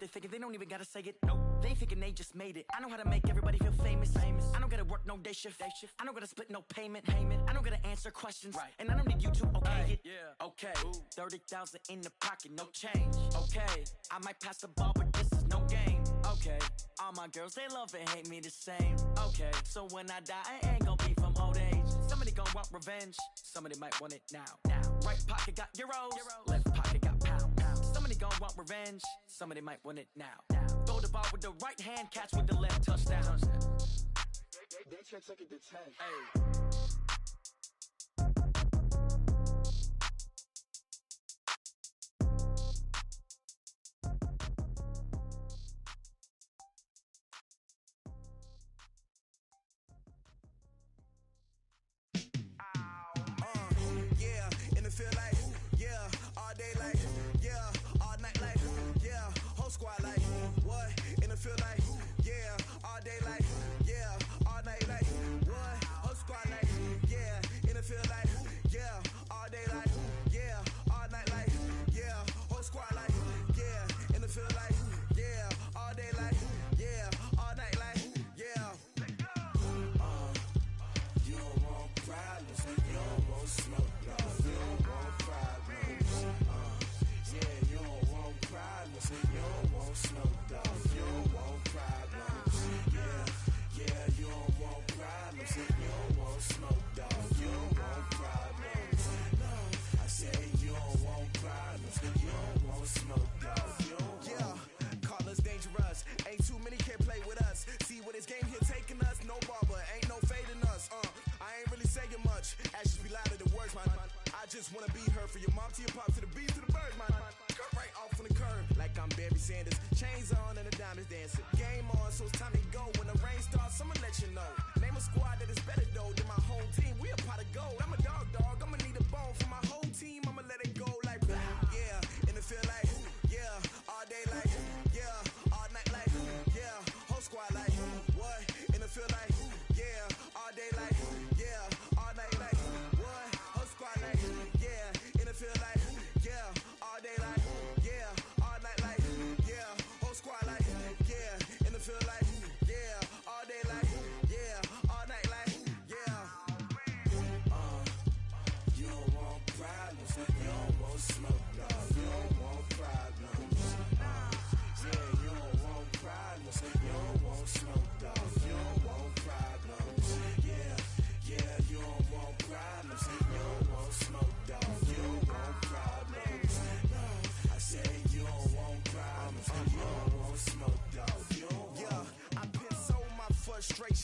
they thinking, they don't even gotta say it. Nope. They thinking they just made it. I know how to make everybody feel famous. I don't gotta work no day shift. I don't gotta split no payment. I don't gotta answer questions. Right. And I don't need you to okay it. Yeah. Okay. Ooh. 30,000 in the pocket, no change. Okay. I might pass the ball, but this is no game. Okay. All my girls, they love and hate me the same. Okay. So when I die, I ain't gonna be from old age. Somebody gon' want revenge. Somebody might want it now. Right pocket got euros. Left pocket got pounds. Somebody gon' want revenge. Somebody might want it now. Throw the ball with the right hand, catch with the left, touchdown. They check it to 10. Hey.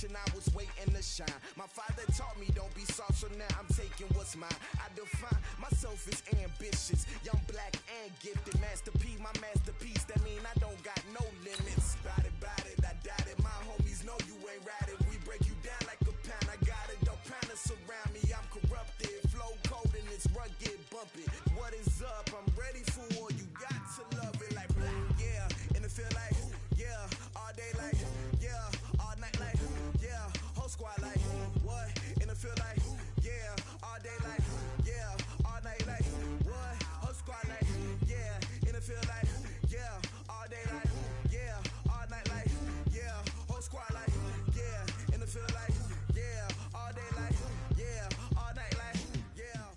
I was waiting to shine. My father taught me don't be soft, so now I'm taking what's mine. I define myself as ambitious, young, black, and gifted. Master P, my masterpiece. That mean I don't got no limits. Bout it, I doubt it. My homies know you ain't ratted. We break you down like a pound. I got it, don't pound us around me. I'm corrupted, flow cold and it's rugged, bumpy. What is up? I'm ready for war. You got to love it like yeah. And it feel like yeah, all day like yeah, all night like yeah, whole squad like what? And it feel like yeah, all day like yeah, all night like what? Whole squad like yeah, and it feel like yeah, all day like yeah, all night like yeah, whole squad like yeah, and it feel like yeah, all day like yeah, all night like yeah.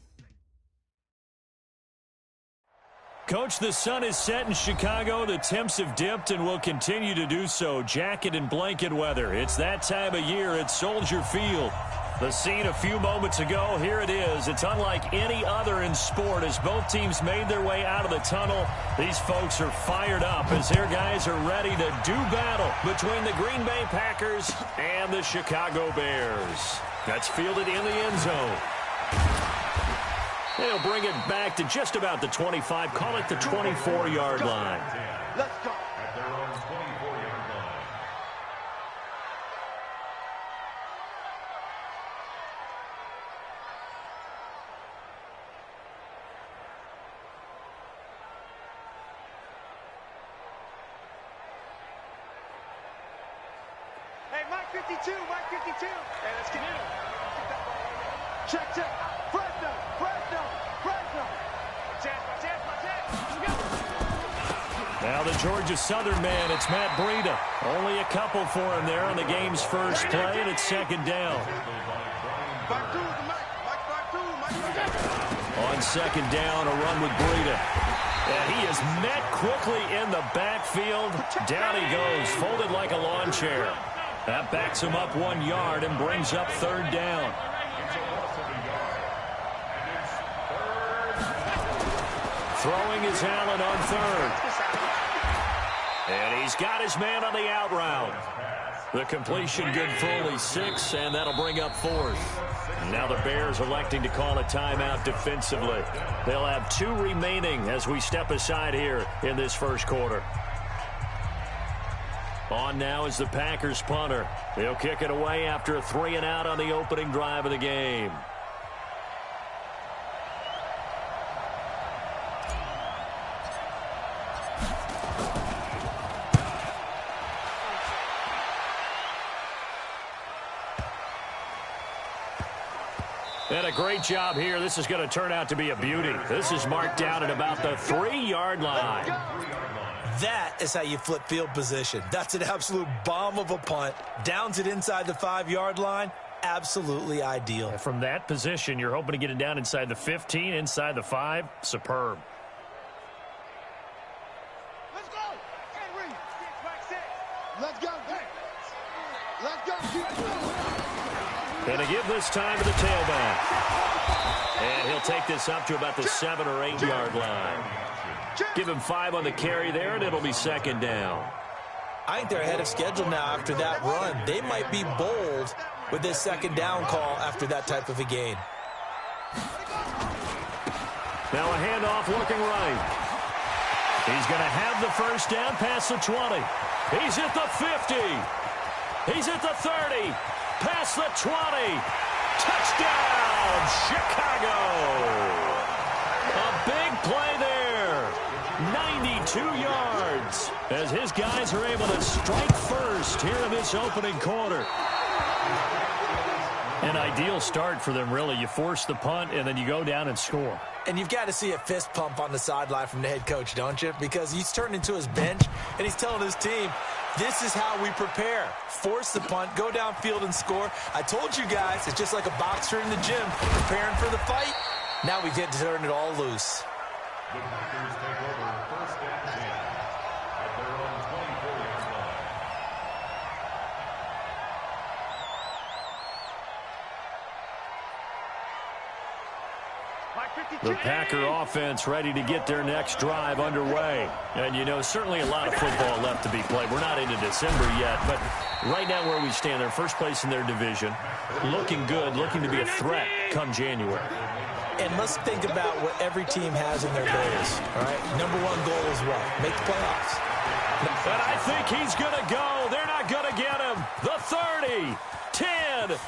Coach, the sun is set in Chicago. The temps have dipped and will continue to do so. Jacket and blanket weather. It's that time of year at Soldier Field. The scene a few moments ago, here it is. It's unlike any other in sport as both teams made their way out of the tunnel. These folks are fired up as their guys are ready to do battle between the Green Bay Packers and the Chicago Bears. That's fielded in the end zone. They'll bring it back to just about the 25, call it the 24-yard line. Let's go. At their own 24-yard line. Hey, Mike 52, Mike 52. Hey, let's get in. Get that ball right there. Check. Fresno. Martinez. Let's go. Now the Georgia Southern man, it's Matt Breida. Only a couple for him there on the game's first play, and it's second down. On second down, a run with Breida. And he is met quickly in the backfield. Down he goes, folded like a lawn chair. That backs him up 1 yard and brings up third down. Throwing is Allen on third. And he's got his man on the out route. The completion good for only 6, and that'll bring up fourth. Now the Bears electing to call a timeout defensively. They'll have 2 remaining as we step aside here in this first quarter. On now is the Packers punter. He'll kick it away after a 3-and-out on the opening drive of the game. And a great job here. This is going to turn out to be a beauty. This is marked down at about the 3-yard line. That is how you flip field position. That's an absolute bomb of a punt. Downs it inside the 5-yard line. Absolutely ideal. And from that position, you're hoping to get it down inside the 15, inside the 5. Superb. Let's go. Let's go. Let's go. Going to give this time to the tailback. And he'll take this up to about the 7 or 8 yard line. Give him 5 on the carry there, and it'll be second down. I think they're ahead of schedule now after that run. They might be bold with this second down call after that type of a gain. Now a handoff looking right. He's going to have the first down past the 20. He's at the 50. He's at the 30. Past the 20. Touchdown, Chicago. A big play there. 92 yards as his guys are able to strike first here in this opening quarter. An ideal start for them, really. You force the punt, and then you go down and score. And you've got to see a fist pump on the sideline from the head coach, don't you? Because he's turned into his bench, and he's telling his team, this is how we prepare. Force the punt, go downfield and score. I told you guys, it's just like a boxer in the gym, preparing for the fight. Now we get to turn it all loose. The Packers take over first and 10 at their own 24-yard line. The Packer offense ready to get their next drive underway. And, you know, certainly a lot of football left to be played. We're not into December yet, but right now where we stand, they're first place in their division. Looking good, looking to be a threat come January. And let's think about what every team has in their goals, all right? Number one goal is what? Make the playoffs. And I think he's going to go. They're not going to get him. The 30, 10,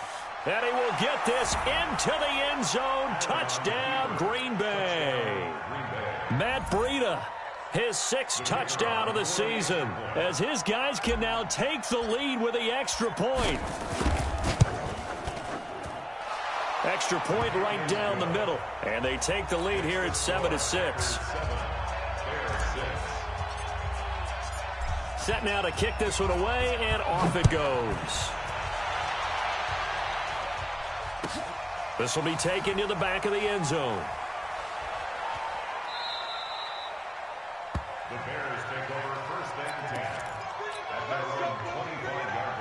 and he will get this into the end zone. Touchdown, Green Bay. Matt Breida, his 6th touchdown of the season, as his guys can now take the lead with the extra point. Extra point right down the middle, and they take the lead here at 7-6. Set now to kick this one away, and off it goes. This will be taken to the back of the end zone. The Bears take over first and 10 at their own 25-yard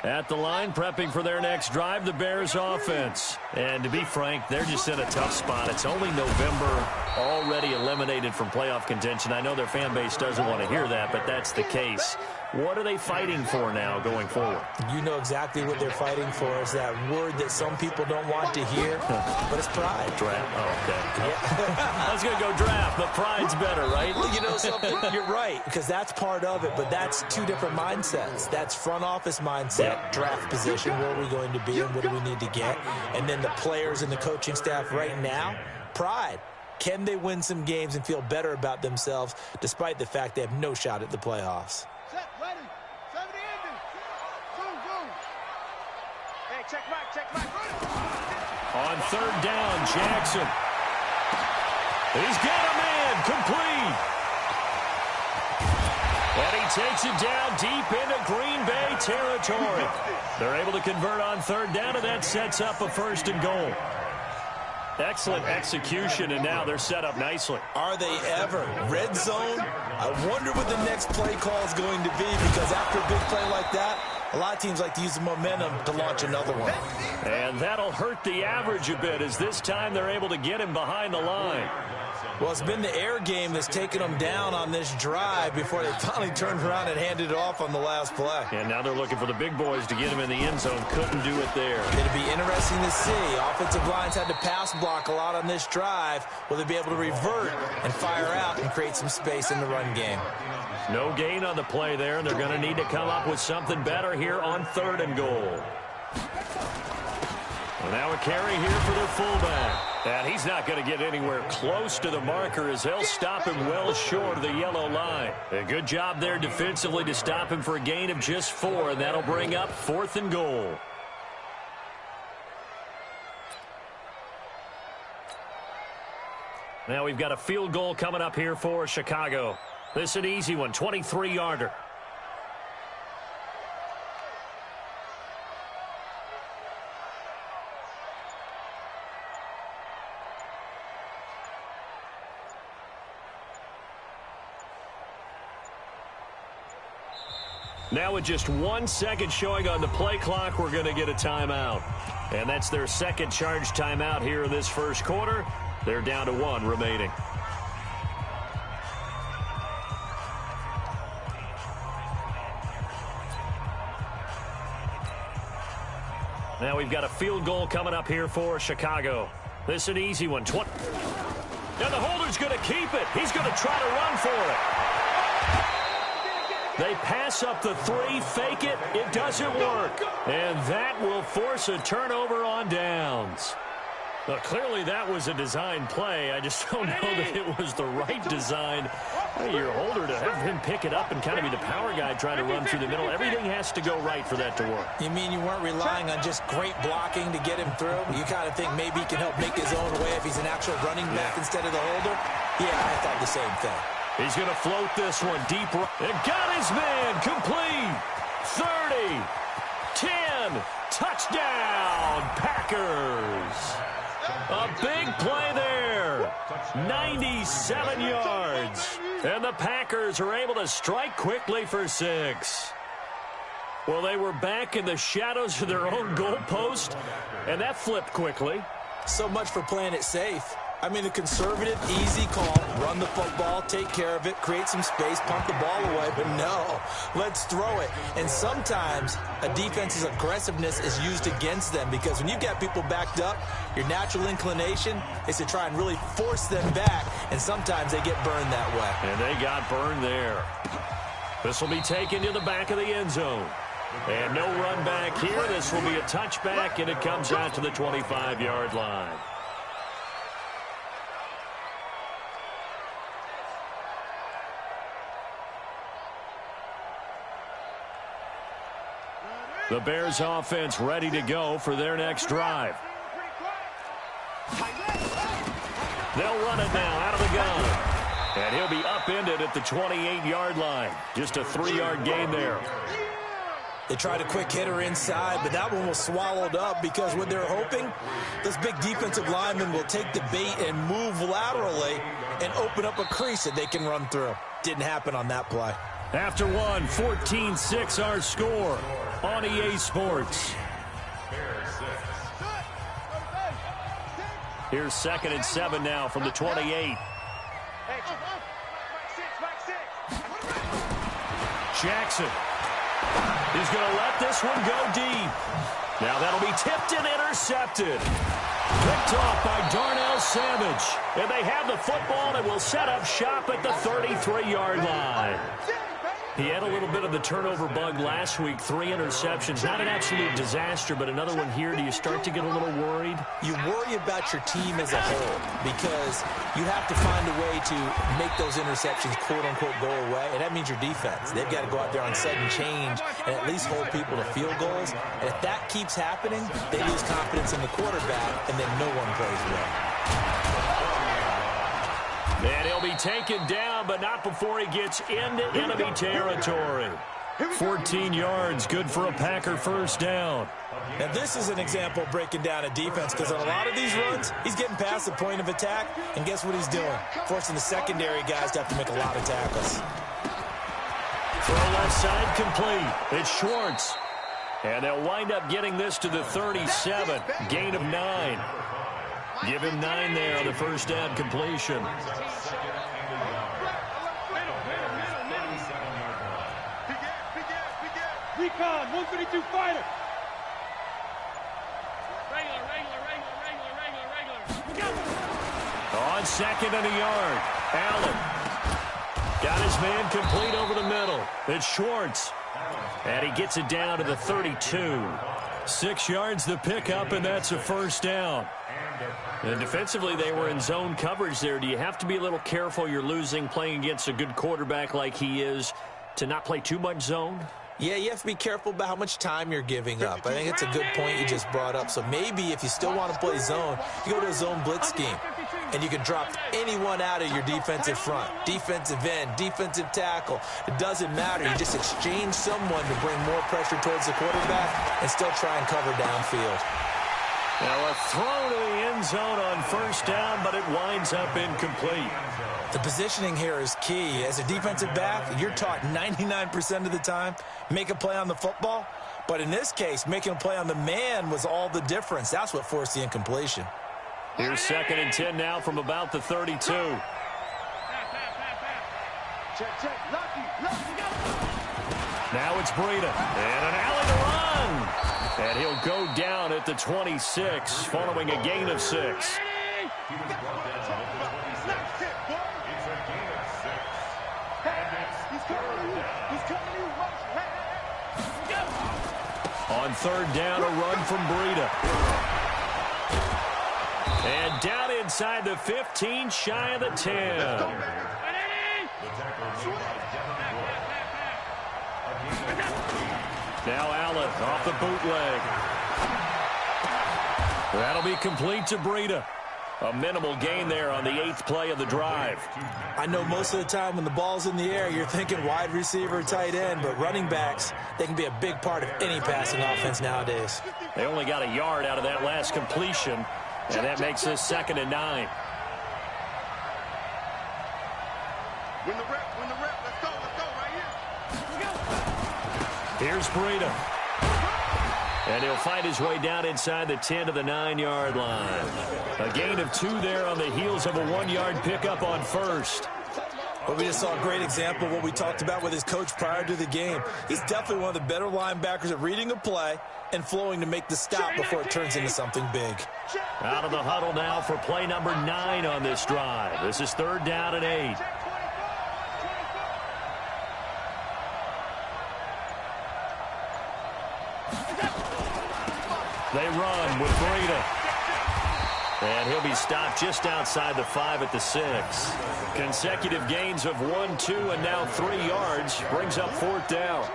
line. At the line, prepping for their next drive, the Bears offense. And to be frank, they're just in a tough spot. It's only November, already eliminated from playoff contention. I know their fan base doesn't want to hear that, but that's the case. What are they fighting for now going forward? You know exactly what they're fighting for. Is that word that some people don't want to hear, but it's pride. Draft. Oh, okay. Yeah. I was going to go draft, but pride's better, right? Well, you know something? You're right, because that's part of it, but that's two different mindsets. That's front office mindset, draft position, where are we going to be and what do we need to get? And then the players and the coaching staff right now, pride. Can they win some games and feel better about themselves despite the fact they have no shot at the playoffs? Set, ready. 70 ending. Boom. Hey, check back. On third down, Jackson. He's got a man complete. And he takes it down deep into Green Bay territory. They're able to convert on third down, and that sets up a 1st and goal. Excellent execution, and now they're set up nicely. Are they ever? Red zone? I wonder what the next play call is going to be, because after a big play like that, a lot of teams like to use the momentum to launch another one. And that'll hurt the average a bit, as this time they're able to get him behind the line. Well, it's been the air game that's taken them down on this drive before they finally turned around and handed it off on the last play. And now they're looking for the big boys to get him in the end zone. Couldn't do it there. It'll be interesting to see. Offensive lines had to pass block a lot on this drive. Will they be able to revert and fire out and create some space in the run game? No gain on the play there, and they're going to need to come up with something better here on 3rd and goal. And now a carry here for their fullback. And he's not going to get anywhere close to the marker, as they'll stop him well short of the yellow line. A good job there defensively to stop him for a gain of just 4, and that'll bring up 4th and goal. Now we've got a field goal coming up here for Chicago. This is an easy one, 23-yarder. Now with just 1 second showing on the play clock, we're going to get a timeout. And that's their second charge timeout here in this first quarter. They're down to 1 remaining. Now we've got a field goal coming up here for Chicago. This is an easy one. And the holder's going to keep it. He's going to try to run for it. They pass up the 3, fake it. It doesn't work. And that will force a turnover on downs. Well, clearly that was a design play. I just don't know that it was the right design. Your holder to have him pick it up and kind of be the power guy trying to run through the middle. Everything has to go right for that to work. You mean you weren't relying on just great blocking to get him through? You kind of think maybe he can help make his own way if he's an actual running back instead of the holder? Yeah, I thought the same thing. He's going to float this one deep. And got his man complete. 30, 10, touchdown, Packers. A big play there. 97 yards. And the Packers are able to strike quickly for 6. Well, they were back in the shadows of their own goalpost, and that flipped quickly. So much for playing it safe. I mean, the conservative, easy call, run the football, take care of it, create some space, pump the ball away. But no, let's throw it. And sometimes a defense's aggressiveness is used against them, because when you got people backed up, your natural inclination is to try and really force them back, and sometimes they get burned that way. And they got burned there. This will be taken to the back of the end zone. And no run back here. This will be a touchback, and it comes out to the 25-yard line. The Bears offense ready to go for their next drive. They'll run it now out of the gun. And he'll be upended at the 28-yard line. Just a 3-yard gain there. They tried a quick hitter inside, but that one was swallowed up, because what they're hoping, this big defensive lineman will take the bait and move laterally and open up a crease that they can run through. Didn't happen on that play. After one, 14-6 our score on EA Sports. Here's 2nd and 7 now from the 28. Jackson is going to let this one go deep. Now that'll be tipped and intercepted. Picked off by Darnell Savage. And they have the football and will set up shop at the 33-yard line. He had a little bit of the turnover bug last week, 3 interceptions. Not an absolute disaster, but another one here. Do you start to get a little worried? You worry about your team as a whole, because you have to find a way to make those interceptions, quote-unquote, go away, and that means your defense. They've got to go out there on sudden change and at least hold people to field goals. And if that keeps happening, they lose confidence in the quarterback, and then no one plays well. And he'll be taken down, but not before he gets into enemy territory. 14 yards, good for a Packer first down. Now, this is an example of breaking down a defense, because on a lot of these runs, he's getting past the point of attack, and guess what he's doing? Forcing the secondary guys to have to make a lot of tackles. Throw left side complete. It's Schwartz. And they'll wind up getting this to the 37. Gain of 9. Give him 9 there on the first down completion. Recon, 152 fighter. On second and a yard. Allen got his man complete over the middle. It's Schwartz. And he gets it down to the 32. 6 yards the pickup, and that's a first down. And defensively, they were in zone coverage there. Do you have to be a little careful? You're losing, playing against a good quarterback like he is, to not play too much zone? Yeah, you have to be careful about how much time you're giving up. I think it's a good point you just brought up. So maybe if you still want to play zone, you go to a zone blitz scheme. And you can drop anyone out of your defensive front. Defensive end, defensive tackle. It doesn't matter. You just exchange someone to bring more pressure towards the quarterback and still try and cover downfield. Now a throw to the end zone on first down, but it winds up incomplete. The positioning here is key. As a defensive back, you're taught 99% of the time, make a play on the football. But in this case, making a play on the man was all the difference. That's what forced the incompletion. Here's 2nd and 10 now from about the 32. Check, Lucky, go. Now it's Breida. And an alley to run. And he'll go down at the 26, following a gain of 6. On third down, a run from Breida. And down inside the 15, shy of the 10. Now Allen off the bootleg. That'll be complete to Breida. A minimal gain there on the 8th play of the drive. I know most of the time when the ball's in the air, you're thinking wide receiver, tight end, but running backs, they can be a big part of any passing offense nowadays. They only got a yard out of that last completion, and that makes this 2nd and 9. Win the rep, let's go right here. Here's Breida. And he'll find his way down inside the 10 to the 9-yard line. A gain of 2 there on the heels of a 1-yard pickup on first. But we just saw a great example of what we talked about with his coach prior to the game. He's definitely one of the better linebackers at reading a play and flowing to make the stop before it turns into something big. Out of the huddle now for play number 9 on this drive. This is 3rd down and 8. They run with Breida. And he'll be stopped just outside the 5 at the 6. Consecutive gains of 1, 2, and now 3 yards brings up 4th down.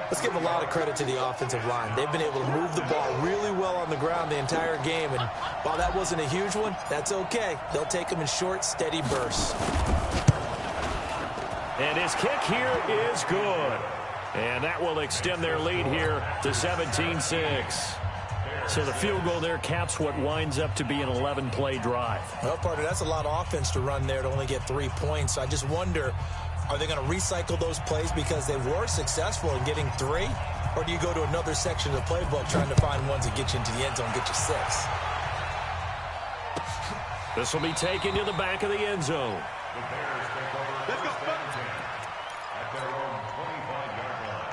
Let's give a lot of credit to the offensive line. They've been able to move the ball really well on the ground the entire game. And while that wasn't a huge one, that's okay. They'll take them in short, steady bursts. And his kick here is good. And that will extend their lead here to 17-6. So the field goal there caps what winds up to be an 11-play drive. Well, partner, that's a lot of offense to run there to only get 3 points. I just wonder, are they going to recycle those plays because they were successful in getting 3? Or do you go to another section of the playbook trying to find ones that get you into the end zone and get you 6? This will be taken to the back of the end zone. The Bears take over Let's go. at their own 25-yard line.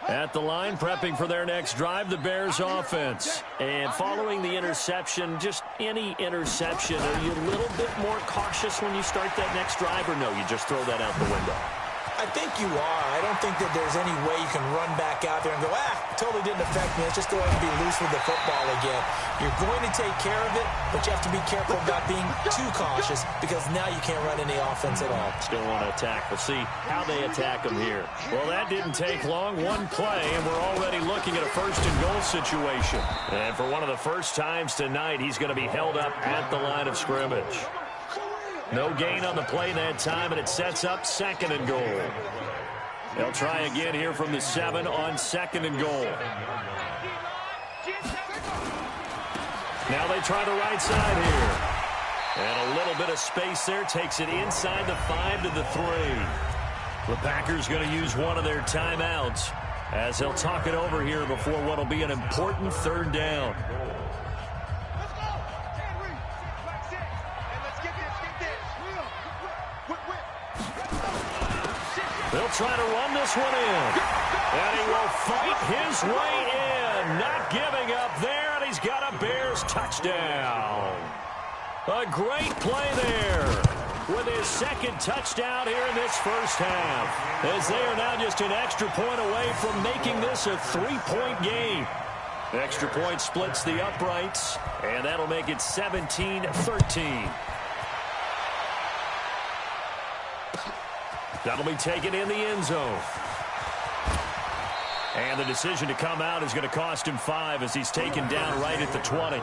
At the line, prepping for their next drive, the Bears offense. And following the interception, just any interception, are you a little bit more cautious when you start that next drive, or no, you just throw that out the window? I think you are. I don't think that there's any way you can run back out there and go, totally didn't affect me. Let's just go ahead and be loose with the football again. You're going to take care of it, but you have to be careful about being too cautious because now you can't run any offense at all. Still want to attack. We'll see how they attack them here. Well, that didn't take long. One play, and we're already looking at a first-and-goal situation. And for one of the first times tonight, he's going to be held up at the line of scrimmage. No gain on the play that time, and it sets up second and goal. They'll try again here from the 7 on second and goal. Now they try the right side here. And a little bit of space there takes it inside the 5 to the 3. The Packers going to use one of their timeouts as they'll talk it over here before what will be an important third down. They'll try to run this one in. And he will fight his way in. Not giving up there, and he's got a Bears touchdown. A great play there with his second touchdown here in this first half, as they are now just an extra point away from making this a 3-point game. Extra point splits the uprights, and that'll make it 17-13. That'll be taken in the end zone. And the decision to come out is going to cost him 5 as he's taken down right at the 20.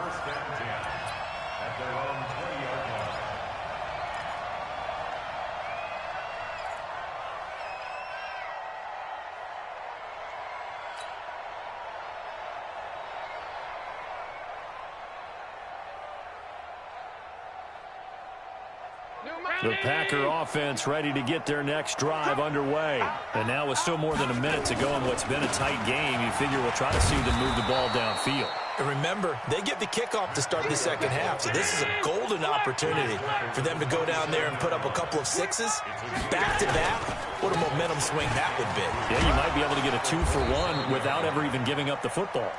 The Packer offense ready to get their next drive underway. And now with still more than a minute to go in what's been a tight game, you figure we'll try to see them move the ball downfield. And remember, they get the kickoff to start the second half, so this is a golden opportunity for them to go down there and put up a couple of 6s back-to-back. What a momentum swing that would be. Yeah, you might be able to get a 2-for-1 without ever even giving up the football.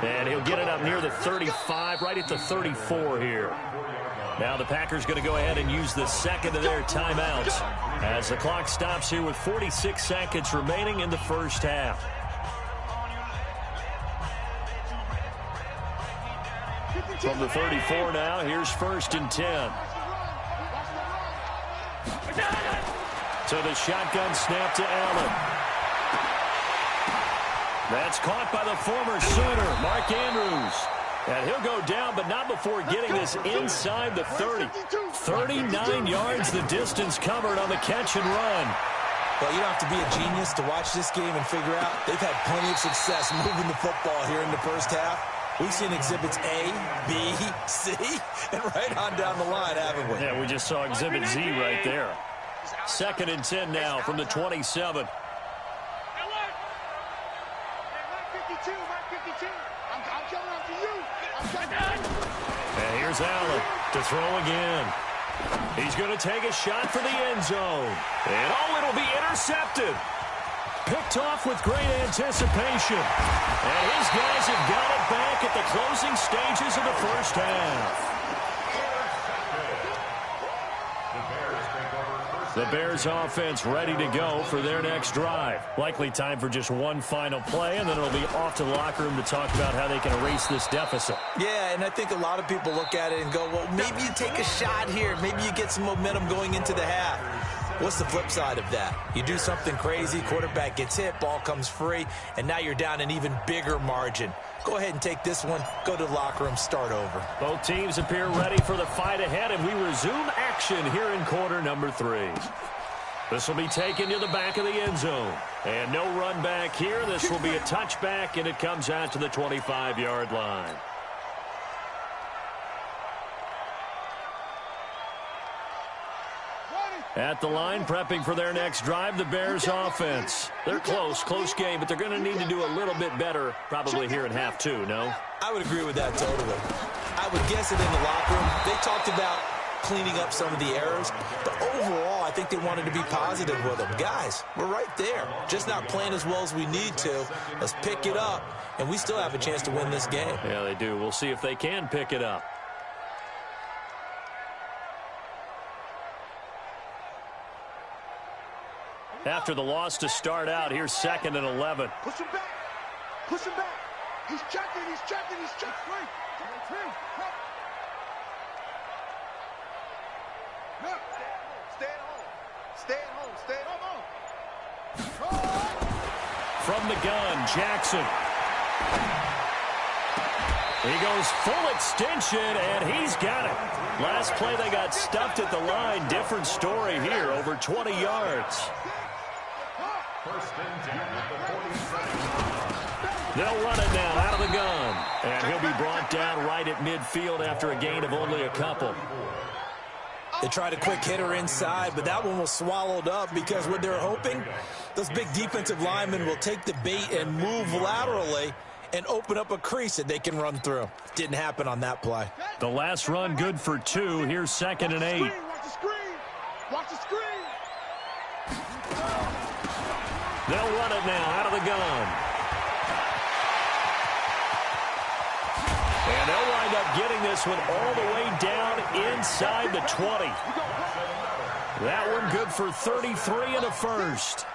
And he'll get it up near the 35, right at the 34 here. Now the Packers going to go ahead and use the second of their timeouts as the clock stops here with 46 seconds remaining in the first half. From the 34 now, here's 1st and 10. So the shotgun snap to Allen. That's caught by the former Sooner, Mark Andrews. And he'll go down, but not before getting this inside the 30. 39 yards the distance covered on the catch and run. Well, you don't have to be a genius to watch this game and figure out they've had plenty of success moving the football here in the first half. We've seen exhibits A, B, C, and right on down the line, haven't we? Yeah, we just saw exhibit Z right there. 2nd and 10 now from the 27. And here's Allen to throw again. He's going to take a shot for the end zone. And it'll be intercepted. Picked off with great anticipation. And his guys have got it back at the closing stages of the first half. The Bears offense ready to go for their next drive. Likely time for just one final play, and then it'll be off to the locker room to talk about how they can erase this deficit. Yeah, and I think a lot of people look at it and go, well, maybe you take a shot here. Maybe you get some momentum going into the half. What's the flip side of that? You do something crazy, quarterback gets hit, ball comes free, and now you're down an even bigger margin. Go ahead and take this one, go to the locker room, start over. Both teams appear ready for the fight ahead, and we resume action here in quarter number 3. This will be taken to the back of the end zone. And no run back here. This will be a touchback, and it comes out to the 25-yard line. At the line, prepping for their next drive, the Bears offense. They're close game, but they're going to need to do a little bit better probably here in half 2, no? I would agree with that totally. I would guess it in the locker room. They talked about cleaning up some of the errors, but overall, I think they wanted to be positive with them. Guys, we're right there. Just not playing as well as we need to. Let's pick it up, and we still have a chance to win this game. Yeah, they do. We'll see if they can pick it up. after the loss to start out. Here's 2nd and 11. Push him back. Push him back. He's checking. He's checking. He's checking. Stay at home. Stay at home. Stay at home. From the gun, Jackson. He goes full extension, and he's got it. Last play, they got stuffed at the line. Different story here, over 20 yards. First and 10 at the 47. They'll run it now out of the gun. And he'll be brought down right at midfield after a gain of only a couple. They tried a quick hitter inside, but that one was swallowed up because what they're hoping, those big defensive linemen will take the bait and move laterally and open up a crease that they can run through. Didn't happen on that play. The last run good for 2. Here's 2nd and 8. Watch the screen. Watch the screen. They'll run it now out of the gun. And they'll wind up getting this one all the way down inside the 20. That one good for 33 and a first.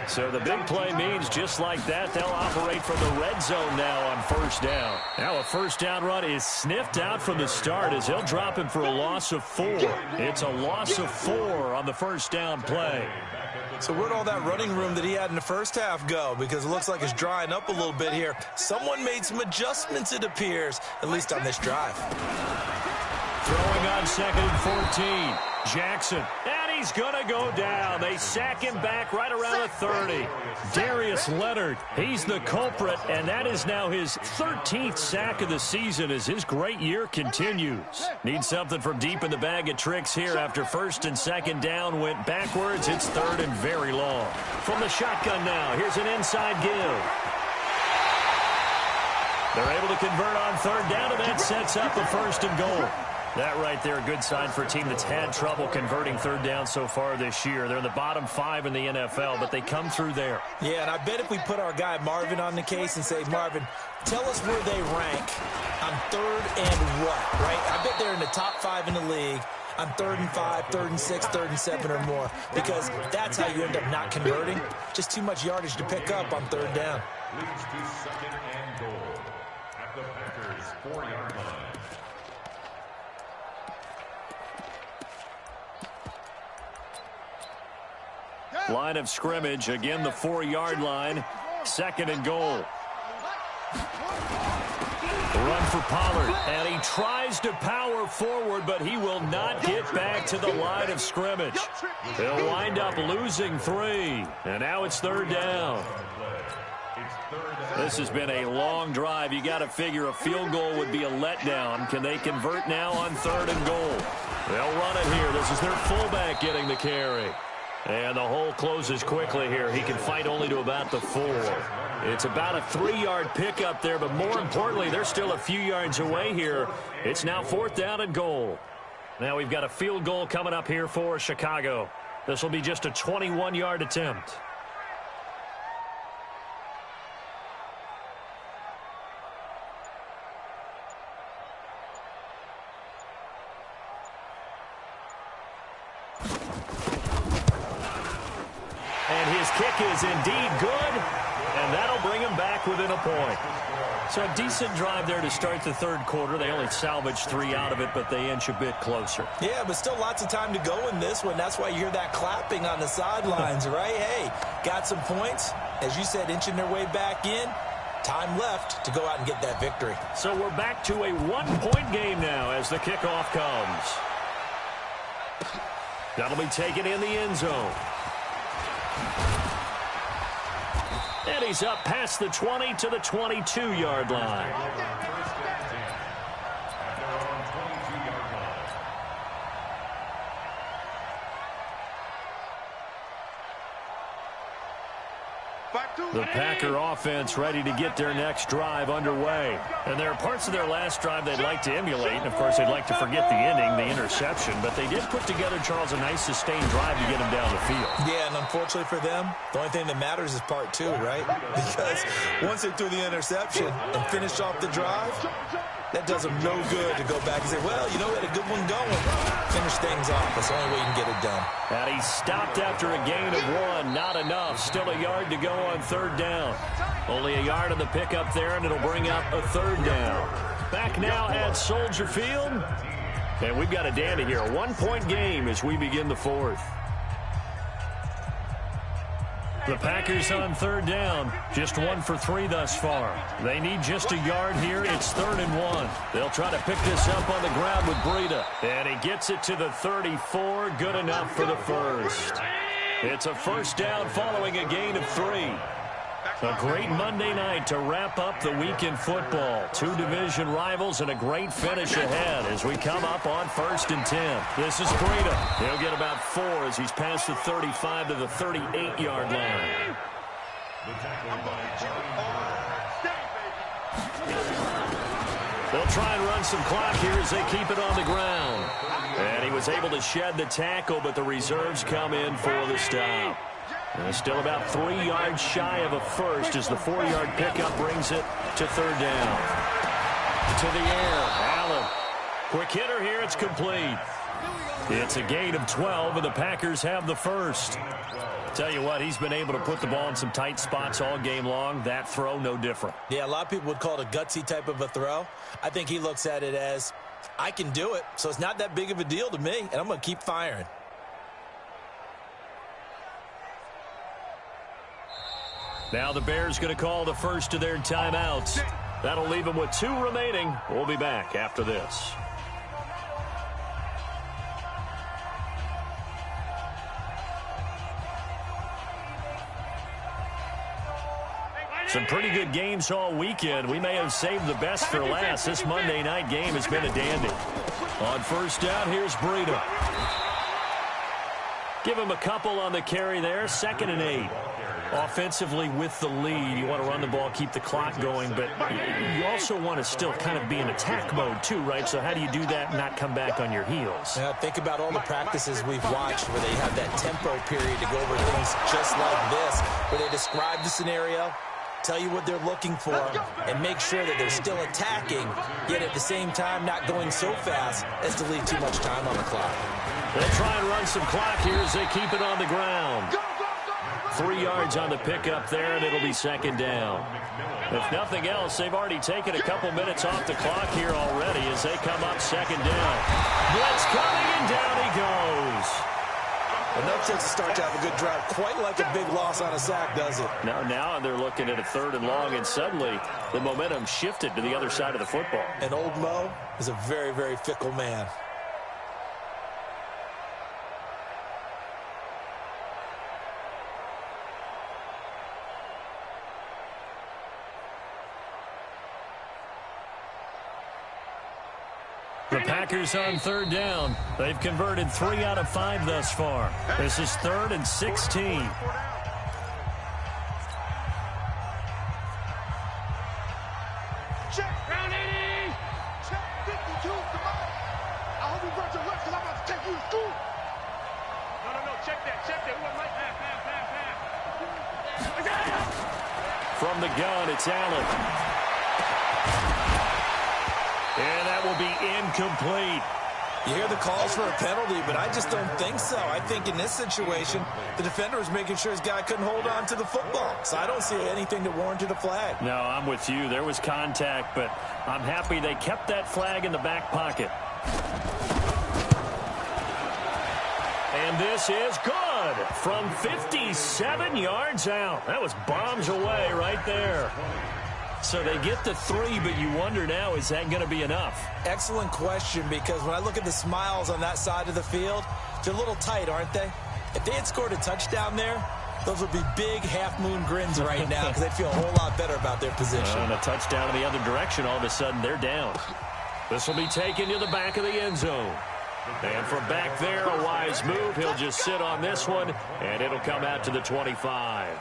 So the big play means just like that, they'll operate from the red zone now on first down. Now a first down run is sniffed out from the start as they'll drop him for a loss of 4. It's a loss of 4 on the first down play. So where'd all that running room that he had in the first half go? Because it looks like it's drying up a little bit here. Someone made some adjustments, it appears, at least on this drive. Throwing on 2nd and 14. Jackson. And he's going to go down. They sack him back right around the 30. Darius Leonard, he's the culprit, and that is now his 13th sack of the season as his great year continues. Need something from deep in the bag of tricks here after 1st and 2nd down went backwards. It's 3rd and very long. From the shotgun now, here's an inside give. They're able to convert on 3rd down, and that sets up the 1st and goal. That right there, a good sign for a team that's had trouble converting 3rd down so far this year. They're in the bottom 5 in the NFL, but they come through there. Yeah, and I bet if we put our guy Marvin on the case and say, Marvin, tell us where they rank on 3rd and what, right? I bet they're in the top 5 in the league on 3rd and 5, 3rd and 6, 3rd and 7 or more, because that's how you end up not converting. Just too much yardage to pick up on 3rd down. Leads to 2nd and goal at the Packers' 4-yard line. Line of scrimmage, again the 4-yard line. 2nd and goal. Run for Pollard, and he tries to power forward, but he will not get back to the line of scrimmage. They'll wind up losing 3, and now it's 3rd down. This has been a long drive. You got to figure a field goal would be a letdown. Can they convert now on 3rd and goal? They'll run it here. This is their fullback getting the carry. And the hole closes quickly here. He can fight only to about the 4. It's about a 3-yard pickup there, but more importantly, they're still a few yards away here. It's now 4th down and goal. Now we've got a field goal coming up here for Chicago. This will be just a 21-yard attempt. And his kick is indeed good, and that'll bring him back within a point. So a decent drive there to start the 3rd quarter. They only salvaged 3 out of it, but they inch a bit closer. Yeah, but still lots of time to go in this one. That's why you hear that clapping on the sidelines, right? Hey, got some points. As you said, inching their way back in. Time left to go out and get that victory. So we're back to a 1-point game now as the kickoff comes. That'll be taken in the end zone. And he's up past the 20 to the 22-yard line. The Packer offense ready to get their next drive underway. And there are parts of their last drive they'd like to emulate. And, of course, they'd like to forget the ending, the interception. But they did put together, Charles, a nice sustained drive to get them down the field. Yeah, and unfortunately for them, the only thing that matters is part 2, right? Because once they threw the interception and finished off the drive, That does them no good to go back and say, well, you know, we had a good one going. Finish things off. That's the only way you can get it done. And he stopped after a gain of 1. Not enough. Still a yard to go on 3rd down. Only a yard on the pickup there, and it'll bring up a 3rd down. Back now at Soldier Field. And we've got a dandy here. A 1-point game as we begin the 4th. The Packers on 3rd down. Just 1 for 3 thus far. They need just a yard here. It's 3rd and 1. They'll try to pick this up on the ground with Breida. And he gets it to the 34. Good enough for the first. It's a first down following a gain of 3. A great Monday night to wrap up the week in football. 2 division rivals and a great finish ahead as we come up on 1st and 10. This is Breida. He'll get about 4 as he's past the 35 to the 38-yard line. They'll try and run some clock here as they keep it on the ground. And he was able to shed the tackle, but the reserves come in for the stop. And still about 3 yards shy of a first as the 4-yard pickup brings it to 3rd down. To the air, Allen. Quick hitter here, it's complete. It's a gain of 12, and the Packers have the first. Tell you what, he's been able to put the ball in some tight spots all game long. That throw, no different. Yeah, a lot of people would call it a gutsy type of a throw. I think he looks at it as, I can do it, so it's not that big of a deal to me, and I'm going to keep firing. Now the Bears going to call the first of their timeouts. That'll leave them with 2 remaining. We'll be back after this. Some pretty good games all weekend. We may have saved the best for last. This Monday night game has been a dandy. On 1st down, here's Breida. Give him a couple on the carry there. 2nd and 8. Offensively with the lead, you want to run the ball, keep the clock going, but you also want to still kind of be in attack mode too, right? So how do you do that and not come back on your heels? Now, think about all the practices we've watched where they have that tempo period to go over things just like this, where they describe the scenario, tell you what they're looking for, and make sure that they're still attacking, yet at the same time not going so fast as to leave too much time on the clock. They'll try and run some clock here as they keep it on the ground. 3 yards on the pickup there, and it'll be 2nd down. If nothing else, they've already taken a couple minutes off the clock here already as they come up 2nd down. Blitz coming, and down he goes. Enough chance to start to have a good drive. Quite like a big loss on a sack, does it? Now they're looking at a 3rd and long, and suddenly the momentum shifted to the other side of the football. And old Mo is a very, very fickle man. The Packers on 3rd down. They've converted 3 out of 5 thus far. This is 3rd and 16. Check, round 80. Check 52, come on. I hope you brought your lunch because I'm about to take you to school. No, check that. Who am I? Pass. From the gun, it's Allen. And that will be incomplete. You hear the calls for a penalty, but I just don't think so. I think in this situation, the defender was making sure his guy couldn't hold on to the football. So I don't see anything that warranted a flag. No, I'm with you. There was contact, but I'm happy they kept that flag in the back pocket. And this is good from 57 yards out. That was bombs away right there. So they get the 3, but you wonder now, is that going to be enough? Excellent question, because when I look at the smiles on that side of the field, they're a little tight, aren't they? If they had scored a touchdown there, those would be big half-moon grins right now because they'd feel a whole lot better about their position. And a touchdown in the other direction, all of a sudden they're down. This will be taken to the back of the end zone. And from back there, a wise move. He'll just sit on this one, and it'll come out to the 25.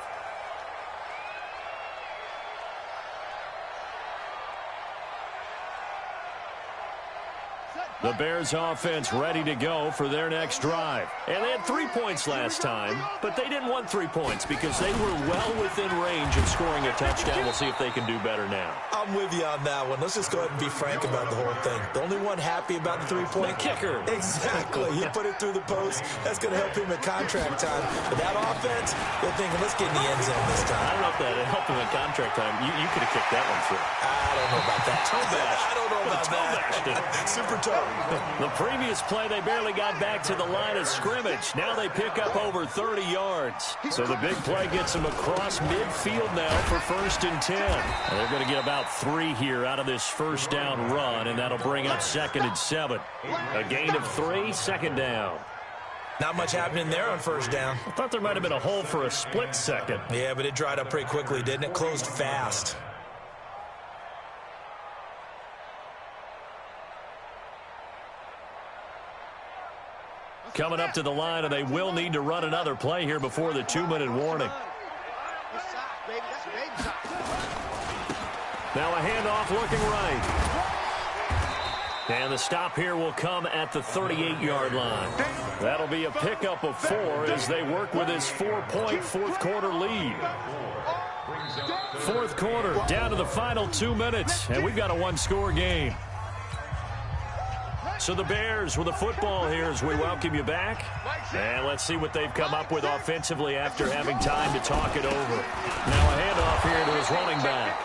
The Bears offense ready to go for their next drive. And they had 3 points last time, but they didn't want 3 points because they were well within range of scoring a touchdown. We'll see if they can do better now. I'm with you on that one. Let's just go ahead and be frank about the whole thing. The only one happy about the 3-point kicker. Exactly. He put it through the post. That's going to help him at contract time. But that offense, they're thinking, let's get in the end zone this time. I don't know if that helped him at contract time. You could have kicked that one through. I don't know about that. I don't know about that. Super toe. The previous play, they barely got back to the line of scrimmage. Now they pick up over 30 yards. So the big play gets them across midfield now for 1st and 10. And they're going to get about 3 here out of this first down run, and that'll bring up 2nd and 7. A gain of 3, 2nd down. Not much happening there on 1st down. I thought there might have been a hole for a split second. Yeah, but it dried up pretty quickly, didn't it? Closed fast. Coming up to the line, and they will need to run another play here before the 2-minute warning. Now a handoff looking right. And the stop here will come at the 38-yard line. That'll be a pickup of 4 as they work with this 4-point 4th quarter lead. 4th quarter, down to the final 2 minutes, and we've got a 1-score game. So the Bears with the football here as we welcome you back. And let's see what they've come up with offensively after having time to talk it over. Now a handoff here to his running back.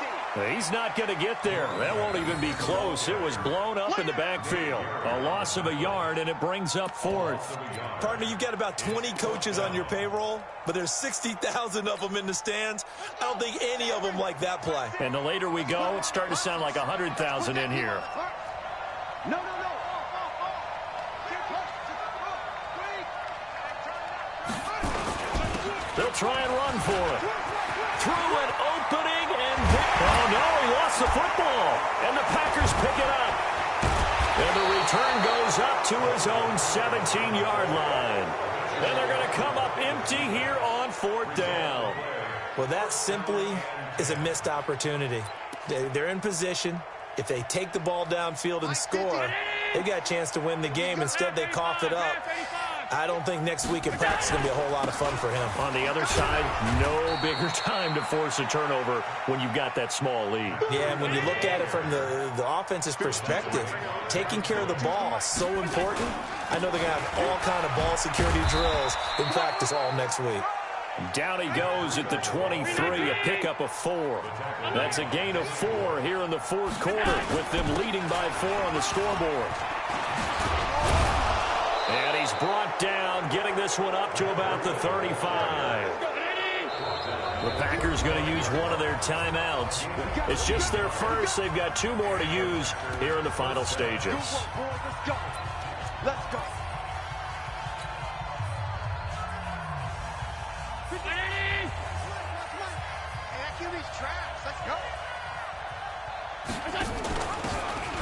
He's not going to get there. That won't even be close. It was blown up in the backfield. A loss of a yard, and it brings up 4th. Partner, you've got about 20 coaches on your payroll, but there's 60,000 of them in the stands. I don't think any of them like that play. And the later we go, it's starting to sound like 100,000 in here. No. They'll try and run for it. Through an opening, and oh no, he lost the football. And the Packers pick it up. And the return goes up to his own 17-yard line. And they're going to come up empty here on 4th down. Well, that simply is a missed opportunity. They're in position. If they take the ball downfield and score, they've got a chance to win the game. Instead, they cough it up. I don't think next week in practice is going to be a whole lot of fun for him. On the other side, no bigger time to force a turnover when you've got that small lead. Yeah, and when you look at it from the offense's perspective, taking care of the ball is so important. I know they're going to have all kind of ball security drills in practice all next week. Down he goes at the 23, a pickup of 4. That's a gain of 4 here in the 4th quarter with them leading by 4 on the scoreboard. And he's brought down, getting this one up to about the 35. The Packers going to use one of their timeouts. It's just their first. They've got 2 more to use here in the final stages. Let's go.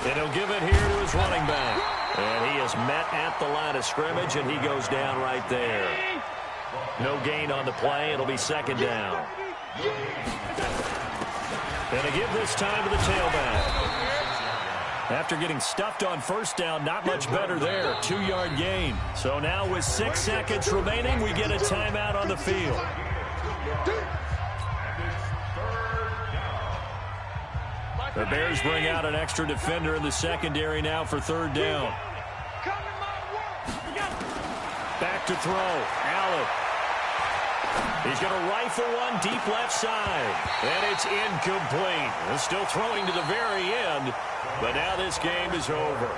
And he'll give it here to his running back. And he is met at the line of scrimmage, and he goes down right there. No gain on the play. It'll be 2nd down. And to give this time to the tailback. After getting stuffed on 1st down, not much better there. 2-yard gain. So now with 6 seconds remaining, we get a timeout on the field. The Bears bring out an extra defender in the secondary now for 3rd down. Back to throw. Allen. He's going to rifle one deep left side. And it's incomplete. They're still throwing to the very end. But now this game is over.